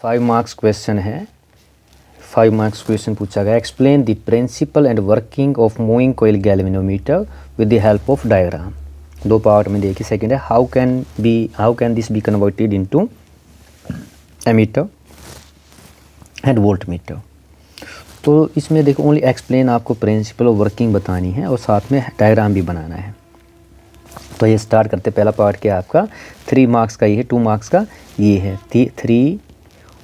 5 marks question है। 5 marks question पूछा गया। Explain the principle and working of moving coil galvanometer with the help of diagram. 2 part में देखिए। Second है how can this be converted into ammeter and volt meter. तो इसमें देखो only explain आपको प्रिंसिपल और वर्किंग बतानी है और साथ में डायग्राम भी बनाना है। तो ये स्टार्ट करते। पहला पार्ट क्या है आपका 3 मार्क्स का, ये है 2 मार्क्स का, ये है 3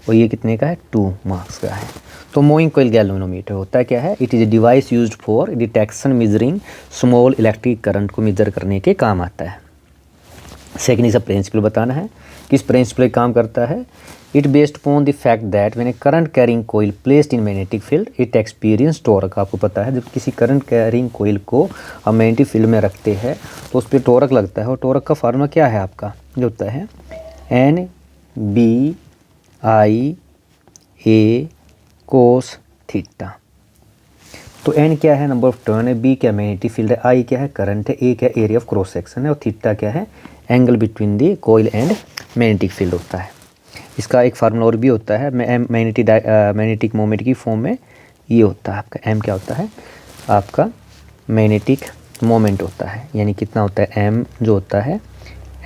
और ये कितने का है 2 मार्क्स का है। तो मूविंग कॉइल गैल्वेनोमीटर होता है क्या है, it is a device used for detection measuring small electric current को मेजर करने के काम आता है। सेकेंड इसका प्रिंसिपल बताना है, किस प्रिंसिपल काम करता है। It based upon the fact that when a current carrying coil placed in magnetic field it experience torque. आपको पता है जब किसी करंट कैरिंग कोइल को हम मैग्नेटिक फील्ड में रखते हैं तो उस पर टॉर्क लगता है और टॉर्क का फार्मूला क्या है आपका, जो होता है NBI cos थीटा। तो एन क्या है, नंबर ऑफ टर्न है, बी क्या मैग्नेटिक फील्ड है, आई क्या है करंट है, ए क्या एरिया ऑफ क्रॉस सेक्शन है और थीटा क्या है angle between the coil and magnetic field होता है। इसका एक फार्मूला और भी होता है मैग्नेटिक मोमेंट की फॉर्म में, ये होता है आपका एम क्या होता है आपका मैग्नेटिक मोमेंट होता है, यानी कितना होता है एम जो होता है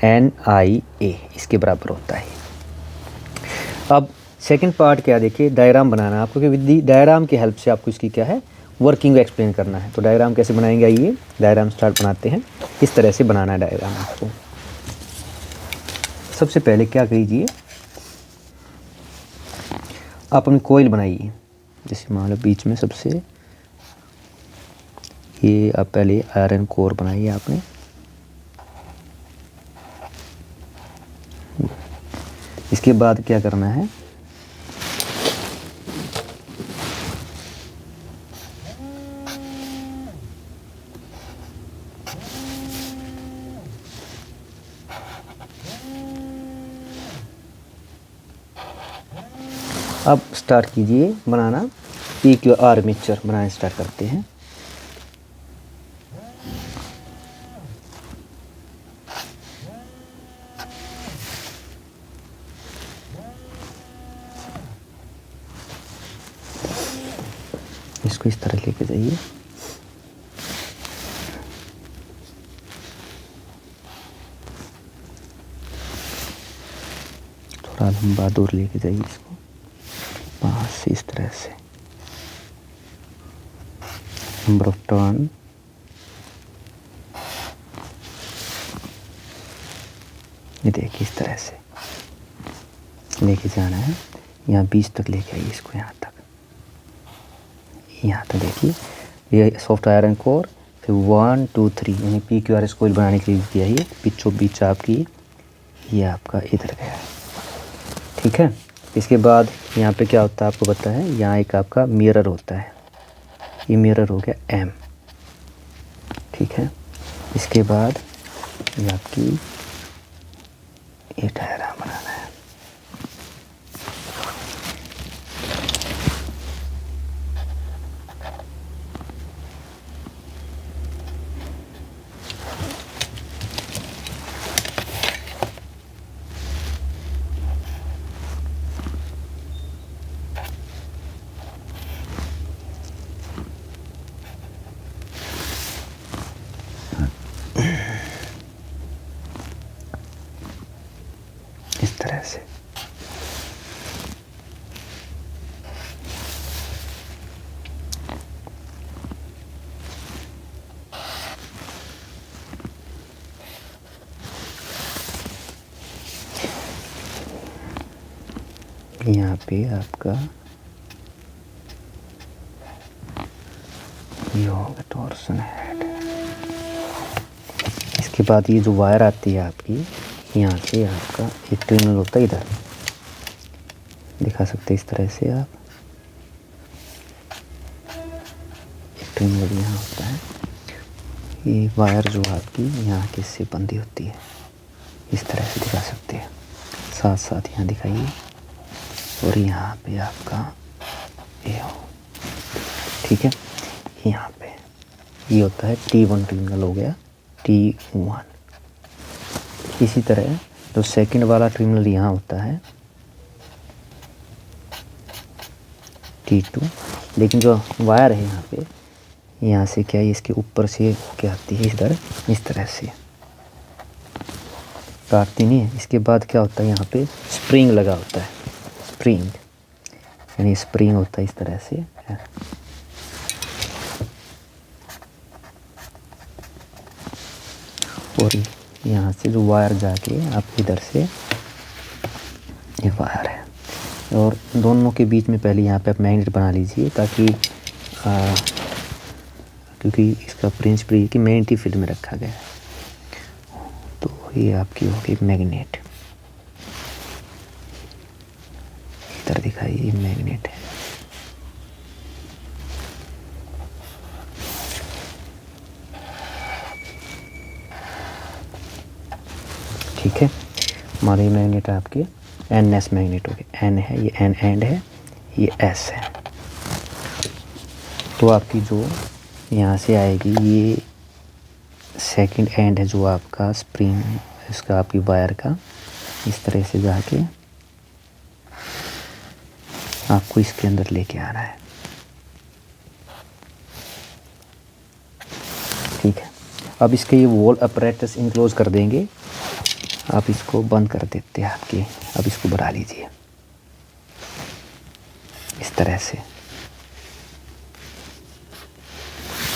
NIA इसके बराबर होता है। अब सेकंड पार्ट क्या देखिए, डायग्राम बनाना है आपको, कि विद डायग्राम की हेल्प से आपको इसकी क्या है वर्किंग एक्सप्लेन करना है। तो डायग्राम कैसे बनाएंगे, आइए डायग्राम स्टार्ट बनाते हैं। इस तरह से बनाना है डायग्राम आपको। सबसे पहले क्या कीजिए, आप अपनी कोइल बनाइए। जैसे मान लो बीच में सबसे ये आप पहले आयरन कोर बनाइए आपने। इसके बाद क्या करना है, अब स्टार्ट कीजिए बनाना। PQ आर्मेचर बनाना स्टार्ट करते हैं। इसको इस तरह लेके जाइए। थोड़ा लंबा दूर लेके जाइए इसको, बस इस तरह से। नंबर ऑफ टर्न ये देखिए इस तरह से लेके जाना है। यहाँ 20 तक लेके आइए इसको, यहाँ तक देखिए ये सॉफ्ट आयरन कोर। फिर 1 2 3 यानी PQRS कोइल बनाने के लिए किया ये बीचों बीच आपकी ये आपका इधर गया है, ठीक है। इसके बाद यहाँ पे क्या होता है आपको पता है, यहाँ एक आपका मिरर होता है, ये मिरर हो गया M, ठीक है। इसके बाद ये आपकी ये डायग्राम बनाना है। इस तरह से यहाँ पे आपका ये होगा टॉर्सन हेड। इसके बाद ये जो वायर आती है आपकी, यहाँ से आपका एक टर्मिनल होता है, इधर दिखा सकते हैं इस तरह से आप, एक टर्मिनल यहाँ होता है। ये वायर जो आपकी यहाँ के से बंधी होती है, इस तरह से दिखा सकते हैं, साथ साथ यहाँ दिखाइए। और यहाँ पे आपका ये हो, ठीक है। यहाँ पे ये होता है T1 टर्मिनल हो गया, T1। इसी तरह जो सेकंड वाला टर्मिनल यहाँ होता है T2, लेकिन जो वायर है यहाँ पे, यहाँ से क्या है, इसके ऊपर से क्या आती है इधर, इस तरह से काटती नहीं है। इसके बाद क्या होता है, यहाँ पे स्प्रिंग लगा होता है, स्प्रिंग यानी स्प्रिंग होता है इस तरह से। और यहाँ से जो वायर जाके आप इधर से, ये वायर है, और दोनों के बीच में पहले यहाँ पे आप मैग्नेट बना लीजिए, ताकि क्योंकि इसका प्रिंसिपल ये कि मैग्नेटिक फील्ड में रखा गया है। तो ये आपकी होगी मैग्नेट, इधर दिखाइए, ये मैग्नेट है। ठीक है, हमारे मैग्नेट है आपके NS मैग्नेट हो गए। N है, ये N एंड है, ये S है। तो आपकी जो यहाँ से आएगी, ये सेकंड एंड है जो आपका स्प्रिंग इसका, आपकी वायर का इस तरह से जाके आपको इसके अंदर लेके आ रहा है। ठीक है, अब इसके ये वॉल अपरेटस इनक्लोज कर देंगे। आप इसको बंद कर देते हैं आपके। अब इसको बढ़ा लीजिए इस तरह से।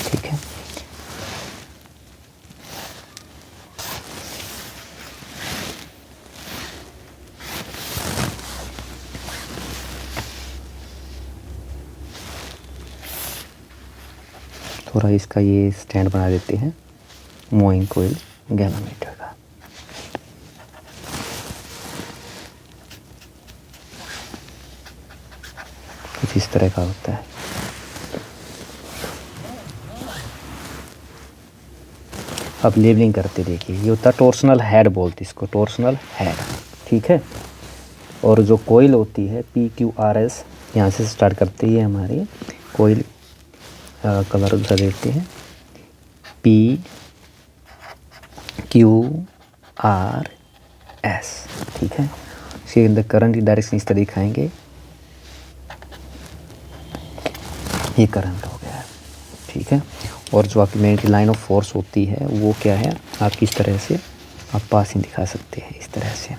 ठीक है, थोड़ा इसका ये स्टैंड बना देते हैं मूविंग कोयल गैलोमीटर का। कुछ इस तरह का होता है। अब लेबलिंग करते देखिए, ये होता है टॉर्सनल हेड, बोलते इसको टॉर्सनल हेड। ठीक है, और जो कोयल होती है PQRS, यहाँ से स्टार्ट करते ही हमारी कोयल कलर दूसरा देते हैं PQRS। ठीक है, इसके अंदर करंट की डायरेक्शन इस तरह दिखाएंगे, ये करंट हो गया है। ठीक है, और जो आपकी मैग्नेटिक लाइन ऑफ फोर्स होती है वो क्या है, आप किस तरह से आप पासिंग दिखा सकते हैं इस तरह से।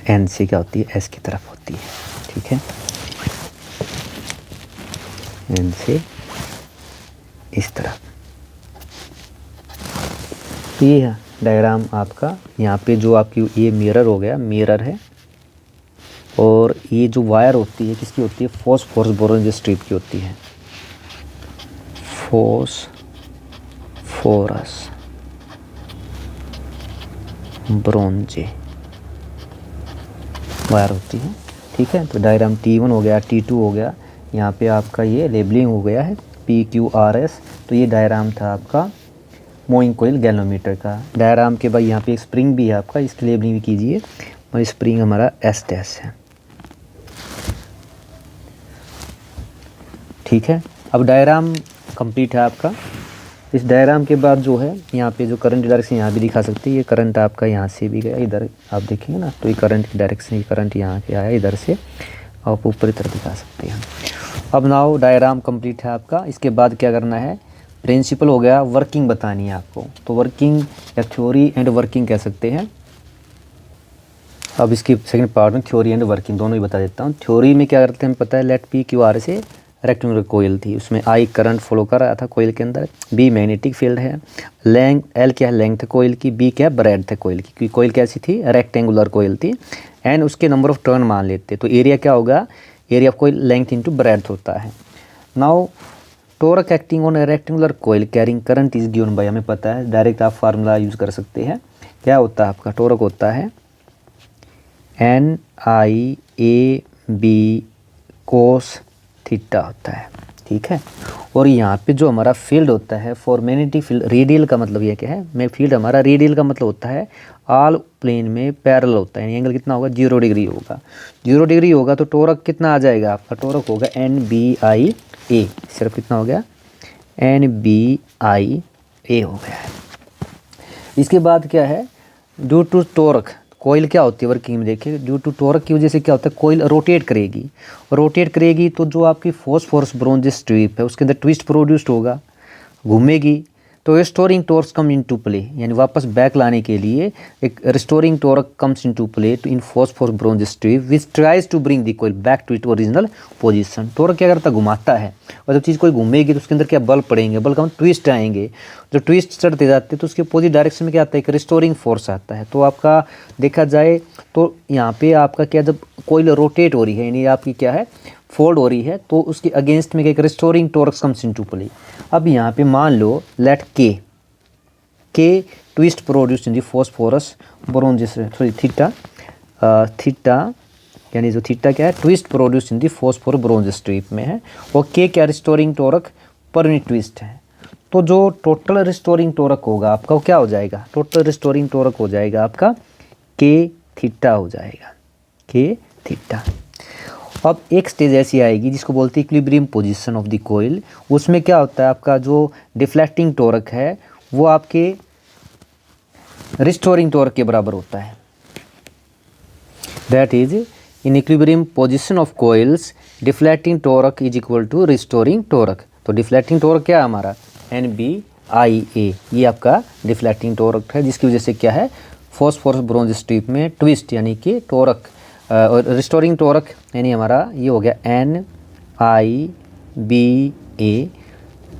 एन से क्या होती है, एस की तरफ होती है। ठीक है, एन से इस तरफ। ये है डायग्राम आपका। यहाँ पे जो आपकी ये मिरर हो गया, मिरर है, और ये जो वायर होती है किसकी होती है, फॉस्फोरस बोरोन स्ट्रिप की होती है। फॉस्फोरस ब्रोंजे वायर होती है। ठीक है, तो डायग्राम T1 हो गया, T2 हो गया। यहाँ पे आपका ये लेबलिंग हो गया है PQRS। तो ये डायग्राम था आपका मूविंग कोयल गैलोमीटर का। डायग्राम के बाद यहाँ पे एक स्प्रिंग भी है आपका, इसकी लेबलिंग भी कीजिए। और स्प्रिंग हमारा S डैश है। ठीक है, अब डायग्राम कंप्लीट है आपका। इस डायग्राम के बाद जो है यहाँ पे जो करंट डायरेक्शन यहाँ भी दिखा सकते हैं। ये करंट आपका यहाँ से भी गया, इधर आप देखेंगे ना, तो ये करंट की डायरेक्शन, ये करंट यहाँ के आया इधर से, आप ऊपरी तरफ दिखा सकते हैं। अब नाउ डायग्राम कंप्लीट है आपका। इसके बाद क्या करना है, प्रिंसिपल हो गया, वर्किंग बतानी है आपको। तो वर्किंग या थ्योरी एंड वर्किंग कह सकते हैं। अब इसकी सेकंड पार्ट में थ्योरी एंड वर्किंग दोनों ही बता देता हूँ। थ्योरी में क्या करते हैं, पता है, लेट PQR से रेक्टेंगुलर कोयल थी, उसमें I करंट फ्लो कर रहा था कोयल के अंदर, B मैग्नेटिक फील्ड है, L क्या है, लेंथ है कोयल की, B क्या है, ब्रेड्थ है कोयल की, क्योंकि कोयल कैसी थी, रेक्टेंगुलर कोयल थी, एंड उसके नंबर ऑफ टर्न मान लेते। तो एरिया क्या होगा, area of coil length into breadth होता है। Now torque acting on a rectangular coil carrying current is given by, हमें पता है, डायरेक्ट आप फार्मूला यूज़ कर सकते हैं। क्या होता है आपका टोरक होता है NIAB cos थीटा होता है। ठीक है, और यहाँ पे जो हमारा फील्ड होता है फॉर मैग्नेटिक फील्ड, रेडियल का मतलब ये क्या है, मैं फील्ड हमारा रेडियल का मतलब होता है ऑल प्लेन में पैरेलल होता है, एंगल कितना होगा, 0 डिग्री होगा। 0 डिग्री होगा तो टोरक कितना आ जाएगा, आपका टोरक होगा NBIA, सिर्फ कितना हो गया, NBIA हो गया है। इसके बाद क्या है, ड्यू टू टॉर्क, कोयल क्या होती है वर्किंग में देखिए, ड्यू टू टॉर्क की वजह से क्या होता है, कोयल रोटेट करेगी तो जो आपकी फॉस्फोरस ब्रोंज स्ट्रिप है उसके अंदर ट्विस्ट प्रोड्यूस्ड होगा, घूमेगी, तो restoring torque come into play, यानी वापस बैक लाने के लिए एक restoring torque comes into play to in phosphorus bronze strip which tries to bring the coil back to it original position. Torque क्या करता है, घुमाता है, और जब चीज़ कोई घूमेगी तो उसके अंदर क्या बल पड़ेंगे, बल का ट्विस्ट आएंगे, जो ट्विस्ट चढ़ते जाते हैं तो उसके अपोजिट डायरेक्शन में क्या आता है, एक रिस्टोरिंग फोर्स आता है। तो आपका देखा जाए तो यहाँ पे आपका क्या, जब कोयल रोटेट हो रही है यानी आपकी क्या है फोल्ड हो रही है, तो उसके अगेंस्ट में एक restoring torque comes into play. अब यहाँ पे मान लो लेट के twist produced in the phosphorus bronze, sorry theta यानी जो थीटा क्या है, twist produced in the phosphorus bronze strip में है, और के क्या restoring torque per unit twist है। तो जो टोटल रिस्टोरिंग टॉर्क होगा आपका वो क्या हो जाएगा, टोटल रिस्टोरिंग टॉर्क हो जाएगा आपका के थीटा हो जाएगा, के थीटा। अब एक स्टेज ऐसी आएगी जिसको बोलते हैं इक्विलिब्रियम पोजीशन ऑफ द कोयल, उसमें क्या होता है आपका जो डिफ्लेक्टिंग टॉर्क है वो आपके रिस्टोरिंग टॉर्क के बराबर होता है। That is in equilibrium position of coils deflecting torque is equal to restoring torque. तो डिफ्लेक्टिंग टॉर्क क्या है हमारा, NBIA, ये आपका डिफ्लेक्टिंग टॉर्क है, जिसकी वजह से क्या है फॉस्फोरस ब्रोंज स्ट्रिप में ट्विस्ट यानी कि टॉर्क, और रिस्टोरिंग टॉर्क यानी हमारा ये हो गया NIBA।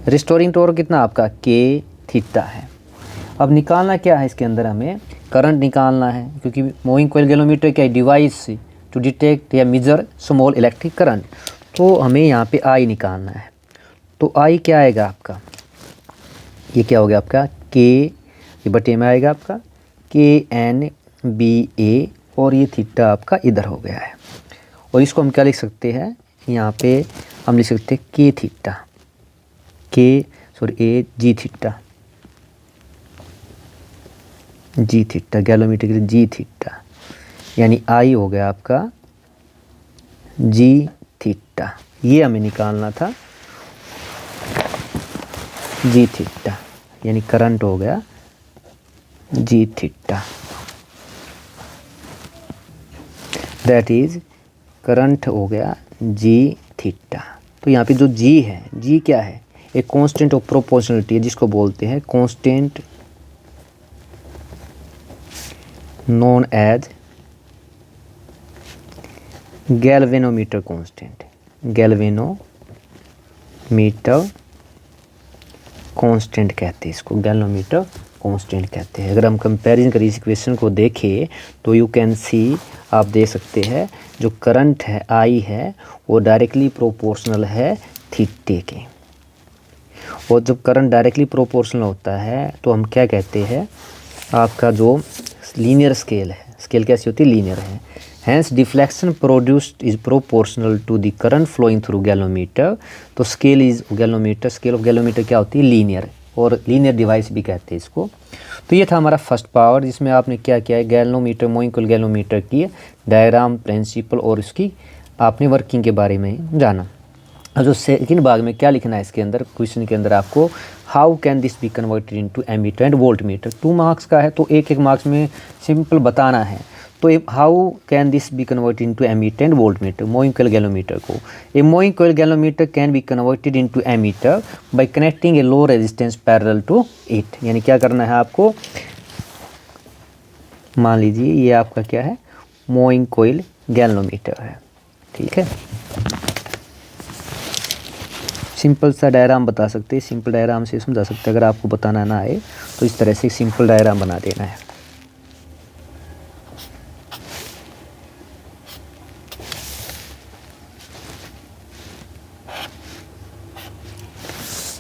रिस्टोरिंग टॉर्क कितना आपका के थीटा है। अब निकालना क्या है, इसके अंदर हमें करंट निकालना है, क्योंकि मूविंग कोयल गैलोमीटर क्या डिवाइस टू डिटेक्ट या मेजर स्मॉल इलेक्ट्रिक करंट, तो हमें यहाँ पे I निकालना है। तो I क्या आएगा आपका, ये क्या हो गया आपका के, ये बटे में आएगा आपका KNBA, और ये थीटा आपका इधर हो गया है, और इसको हम क्या लिख सकते हैं, यहाँ पे हम लिख सकते हैं के थीटा, जी थीटा गैलोमीटर के लिए जी थीटा, यानी आई हो गया आपका जी थीटा, ये हमें निकालना था जी थीटा, यानी करंट हो गया जी थीटा, दैट इज करंट हो गया जी थीटा। तो यहाँ पे जो जी है, जी क्या है, एक कांस्टेंट ऑफ प्रोपोर्शनलिटी है जिसको बोलते हैं constant known as galvanometer constant, galvanometer constant कहते हैं इसको, गैल्वेनोमीटर कांस्टेंट कहते हैं। अगर हम कंपैरिजन करें इस इक्वेशन को देखें तो यू कैन सी, आप देख सकते हैं जो करंट है आई है वो डायरेक्टली प्रोपोर्शनल है थीटे के, और जब करंट डायरेक्टली प्रोपोर्शनल होता है तो हम क्या कहते हैं, आपका जो लीनियर स्केल है, स्केल कैसी होती है, लीनियर है, hence deflection produced is proportional to the current flowing through galvanometer. तो scale is galvanometer, scale of galvanometer क्या होती है, लीनियर, और लीनियर डिवाइस भी कहते हैं इसको। तो ये था हमारा फर्स्ट पावर, जिसमें आपने क्या किया है, गैलोमीटर मूविंग कोयल गैलोमीटर की डायग्राम, प्रिंसिपल और उसकी आपने वर्किंग के बारे में जाना। और जो सेकंड भाग में क्या लिखना है इसके अंदर, क्वेश्चन के अंदर आपको how can this be converted into ammeter and volt meter. 2 marks का है तो एक मार्क्स में सिंपल बताना है। तो how can this be converted into ammeter and volt meter, moving coil galvanometer को, a moving coil galvanometer can be converted into ammeter by connecting a low resistance parallel to it. यानी क्या करना है आपको, मान लीजिए ये आपका क्या है, मूविंग कोयल गैलोमीटर है, ठीक है। सिंपल सा डायग्राम बता सकते हैं, सिंपल डायग्राम से समझा सकते हैं। अगर आपको बताना ना आए तो इस तरह से सिंपल डायग्राम बना देना है।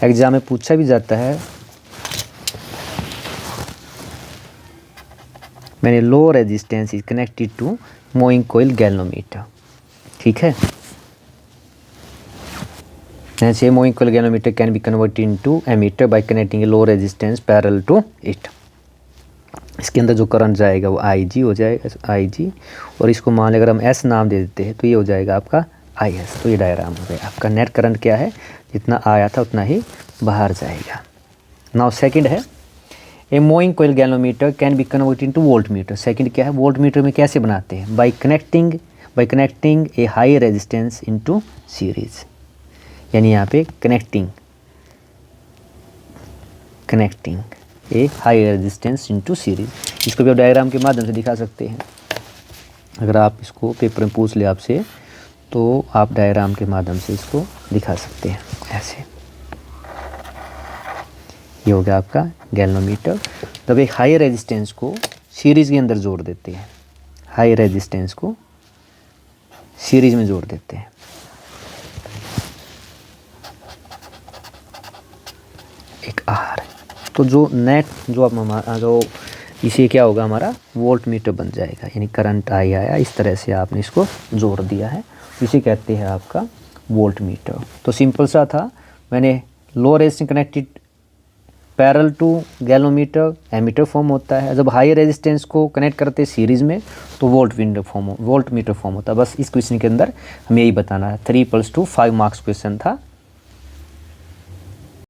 एग्जाम में पूछा भी जाता है, मैंने low resistance is connected to moving coil galvanometer, ठीक है। ऐसे moving coil galvanometer can be converted into ammeter by connecting a low resistance parallel to it. इसके अंदर जो करंट जाएगा वो IG हो जाएगा, IG, और इसको मान लें अगर हम S नाम दे देते हैं तो ये हो जाएगा आपका IS। तो ये डायग्राम हो गया आपका। नेट करंट क्या है, जितना आया था उतना ही बाहर जाएगा। नाउ सेकंड है, a moving coil galvanometer can be convert into volt meter. Second क्या है, वोल्ट मीटर में कैसे बनाते हैं, by connecting a high resistance into series, यानी यहाँ पे connecting a high resistance into series. इसको भी आप डायग्राम के माध्यम से दिखा सकते हैं। अगर आप इसको पेपर में पूछ ले आपसे तो आप डायग्राम के माध्यम से इसको दिखा सकते हैं ऐसे। ये हो गया आपका गैल्वेनोमीटर। जब एक हाई रेजिस्टेंस को सीरीज़ के अंदर जोड़ देते हैं, हाई रेजिस्टेंस को सीरीज में जोड़ देते हैं, एक आर, तो जो नेट जो अब हमारा जो इसे क्या होगा, हमारा वोल्ट मीटर बन जाएगा। यानी करंट आई आया, इस तरह से आपने इसको जोड़ दिया है, इसे कहते हैं आपका वोल्ट मीटर। तो सिंपल सा था। मैंने low resistance connected parallel to galvanometer ammeter form होता है। जब हाई रेजिस्टेंस को कनेक्ट करते हैं सीरीज़ में तो वोल्ट मीटर फॉर्म होता है। बस इस क्वेश्चन के अंदर हमें यही बताना है। 3 + 2 5 मार्क्स क्वेश्चन था।